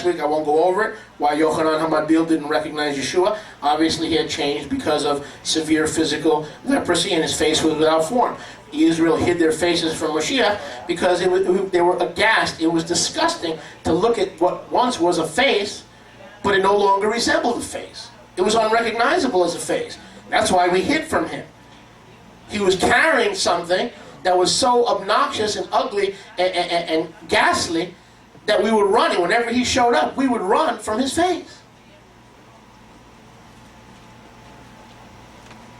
last week. I won't go over it. Why Yochanan HaMatbil didn't recognize Yeshua. Obviously, he had changed because of severe physical leprosy, and his face was without form. Israel hid their faces from Mashiach because they were aghast. It was disgusting to look at what once was a face, but it no longer resembled a face. It was unrecognizable as a face. That's why we hid from him. He was carrying something that was so obnoxious and ugly and ghastly that we would run. And whenever he showed up, we would run from his face.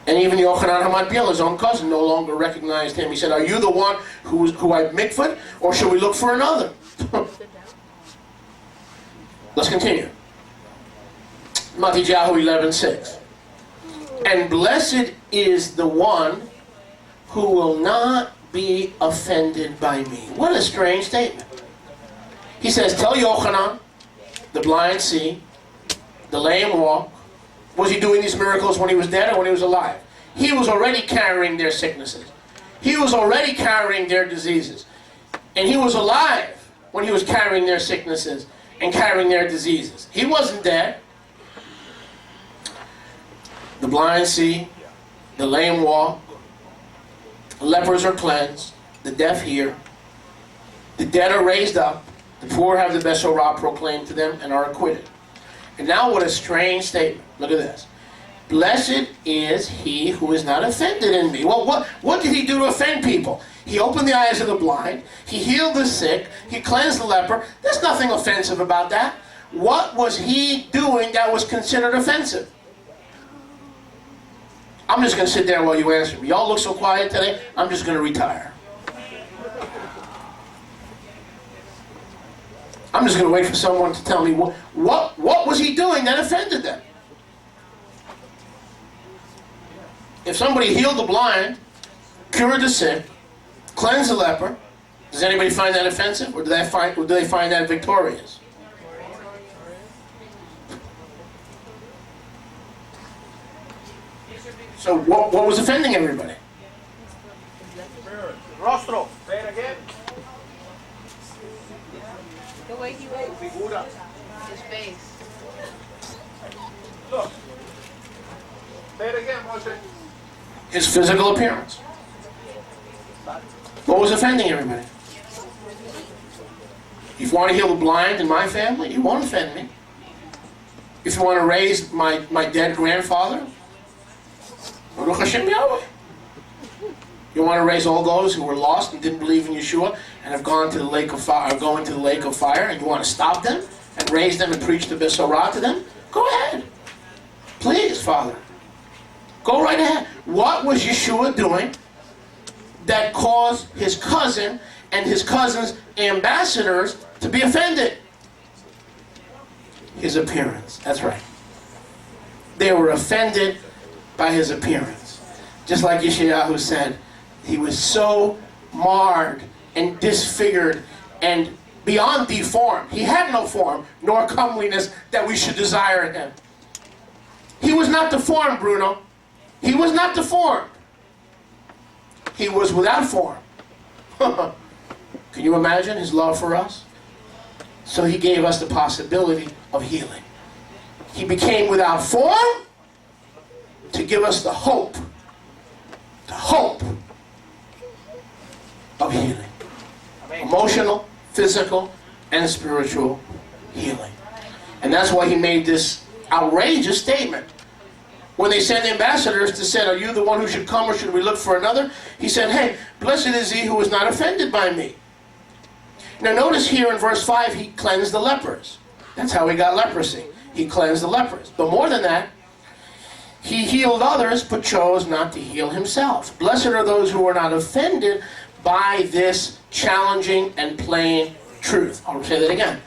And even Yochanan HaMatbil, his own cousin, no longer recognized him. He said, "Are you the one who I mikvah'd, or should we look for another?" Let's continue. Matthew 11:6. And blessed is the one who will not be offended by me. What a strange statement. He says, tell Yochanan, the blind see, the lame walk. Was he doing these miracles when he was dead or when he was alive? He was already carrying their sicknesses. He was already carrying their diseases. And he was alive when he was carrying their sicknesses and carrying their diseases. He wasn't dead. The blind see, the lame walk, the lepers are cleansed, the deaf hear, the dead are raised up, the poor have the Besorah proclaimed to them and are acquitted. And now what a strange statement. Look at this. Blessed is he who is not offended in me. Well, what did he do to offend people? He opened the eyes of the blind, he healed the sick, he cleansed the leper. There's nothing offensive about that. What was he doing that was considered offensive? I'm just going to sit there while you answer me. Y'all look so quiet today, I'm just going to retire. I'm just going to wait for someone to tell me what was he doing that offended them? If somebody healed the blind, cured the sick, cleansed the leper, does anybody find that offensive, or do they find that victorious? So what was offending everybody? Rostro. Say it again. The way he was. Figura. His face. Look. Say it again, Moshe. His physical appearance. What was offending everybody? If you want to heal the blind in my family, you won't offend me. If you want to raise my dead grandfather, Baruch Hashem Yahweh. You want to raise all those who were lost and didn't believe in Yeshua and have gone to the lake of fire, are going to the lake of fire, and you want to stop them and raise them and preach the Besorah to them? Go ahead. Please, Father. Go right ahead. What was Yeshua doing that caused his cousin and his cousin's ambassadors to be offended? His appearance. That's right. They were offended by his appearance. Just like Yeshayahu said, he was so marred and disfigured and beyond deformed. He had no form nor comeliness that we should desire him. He was not deformed, Bruno. He was not deformed. He was without form. Can you imagine his love for us? So he gave us the possibility of healing. He became without form to give us the hope of healing. Emotional, physical, and spiritual healing. And that's why he made this outrageous statement. When they sent ambassadors to say, are you the one who should come or should we look for another? He said, hey, blessed is he who is not offended by me. Now notice here in verse 5, he cleansed the lepers. That's how he got leprosy. He cleansed the lepers. But more than that, he healed others, but chose not to heal himself. Blessed are those who are not offended by this challenging and plain truth. I'll say that again.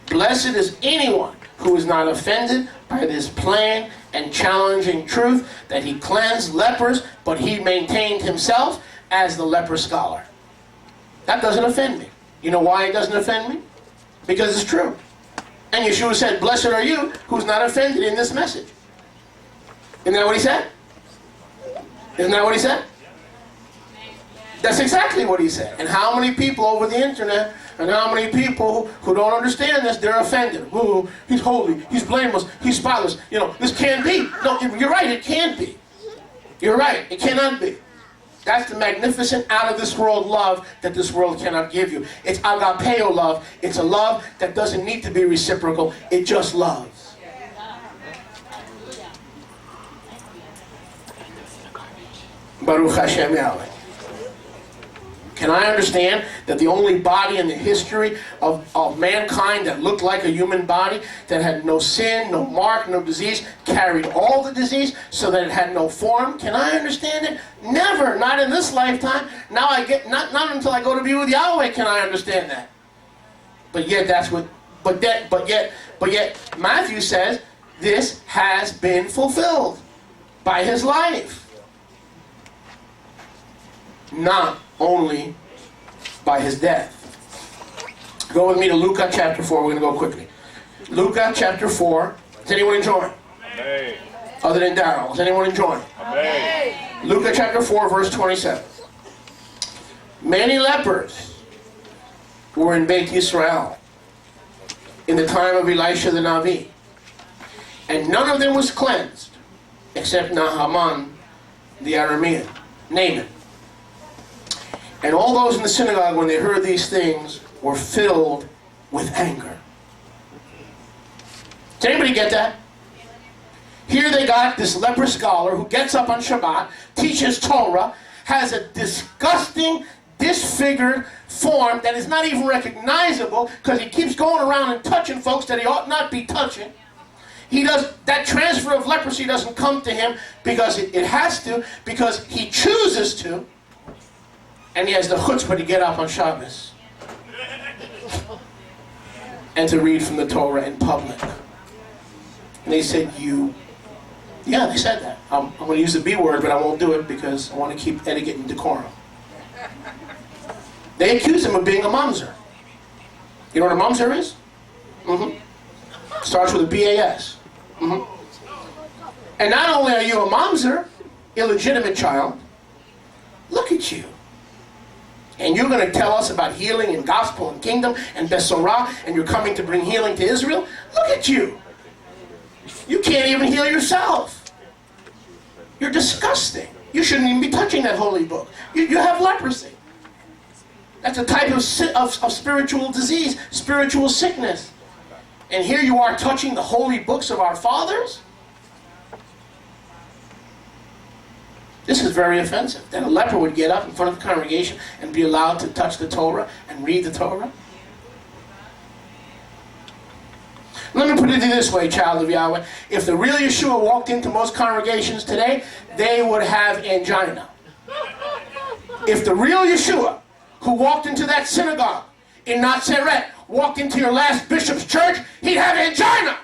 Blessed is anyone who is not offended by this plain and challenging truth that he cleansed lepers, but he maintained himself as the leper scholar. That doesn't offend me. You know why it doesn't offend me? Because it's true. And Yeshua said, blessed are you who's not offended in this message. Isn't that what he said? Isn't that what he said? That's exactly what he said. And how many people over the internet And how many people who don't understand this, they're offended. Oh, he's holy, he's blameless, he's spotless. You know, this can't be. No, you're right, it can't be. You're right, it cannot be. That's the magnificent out-of-this-world love that this world cannot give you. It's agapeo love. It's a love that doesn't need to be reciprocal. It just loves. Baruch Hashem Yahweh. Can I understand that the only body in the history of mankind that looked like a human body, that had no sin, no mark, no disease, carried all the disease so that it had no form? Can I understand it? Never. Not in this lifetime. Now I get, not until I go to be with Yahweh can I understand that. But yet that's what, but yet Matthew says this has been fulfilled by his life. Not only by his death. Go with me to Luke chapter 4. We're going to go quickly. Luke chapter 4. Is anyone enjoying? Amen. Other than Darrell. Is anyone enjoying? Amen. Luke chapter 4 verse 27. Many lepers were in Beit Yisrael in the time of Elisha the Navi. And none of them was cleansed except Naaman the Aramean. Naaman. And all those in the synagogue, when they heard these things, were filled with anger. Does anybody get that? Here they got this leper scholar who gets up on Shabbat, teaches Torah, has a disgusting, disfigured form that is not even recognizable because he keeps going around and touching folks that he ought not be touching. That transfer of leprosy doesn't come to him because it has to, because he chooses to. And he has the chutzpah to get up on Shabbos and to read from the Torah in public. And they said, yeah, they said that. I'm going to use the B word, but I won't do it because I want to keep etiquette and decorum. They accused him of being a mamzer. You know what a mamzer is? Starts with a B-A-S. And not only are you a mamzer, illegitimate child, look at you. And you're going to tell us about healing and gospel and kingdom and Besorah, and you're coming to bring healing to Israel? Look at you. You can't even heal yourself. You're disgusting. You shouldn't even be touching that holy book. You have leprosy. That's a type of spiritual disease, spiritual sickness. And here you are touching the holy books of our fathers? This is very offensive, that a leper would get up in front of the congregation and be allowed to touch the Torah and read the Torah. Let me put it this way, child of Yahweh. If the real Yeshua walked into most congregations today, they would have angina. If the real Yeshua, who walked into that synagogue in Nazareth, walked into your last bishop's church, he'd have angina.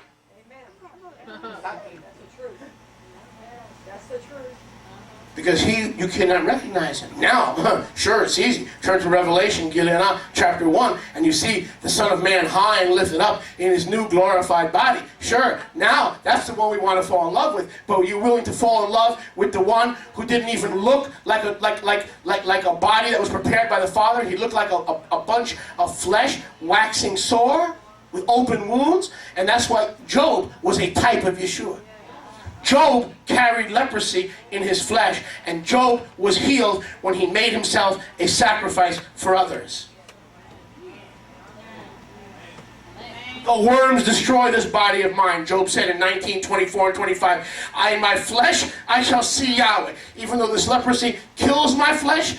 Because you cannot recognize him. Now, sure, it's easy. Turn to Revelation, Gilead, chapter 1, and you see the Son of Man high and lifted up in his new glorified body. Sure, now, that's the one we want to fall in love with. But are you willing to fall in love with the one who didn't even look like a body that was prepared by the Father? He looked like a bunch of flesh waxing sore with open wounds. And that's why Job was a type of Yeshua. Job carried leprosy in his flesh, and Job was healed when he made himself a sacrifice for others. The worms destroy this body of mine, Job said in 19:24 and 25. In my flesh I shall see Yahweh. Even though this leprosy kills my flesh,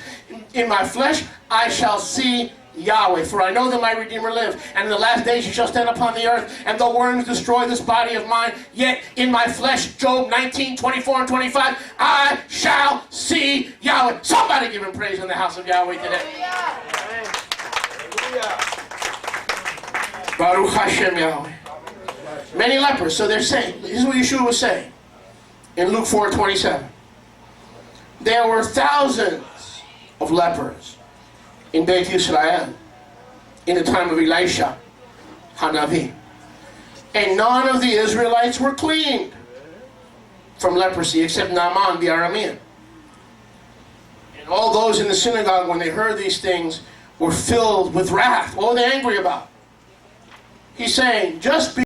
in my flesh I shall see Yahweh. For I know that my Redeemer lives, and in the last days he shall stand upon the earth, and the worms destroy this body of mine, yet in my flesh, Job 19:24 and 25, I shall see Yahweh. Somebody give him praise in the house of Yahweh today. Baruch Hashem Yahweh. Many lepers. So they're saying, this is what Yeshua was saying in Luke 4:27. There were thousands of lepers in Beit Yisrael in the time of Elisha Hanavi. And none of the Israelites were cleaned from leprosy except Naaman the Aramean. And all those in the synagogue, when they heard these things, were filled with wrath. What were they angry about? He's saying, just be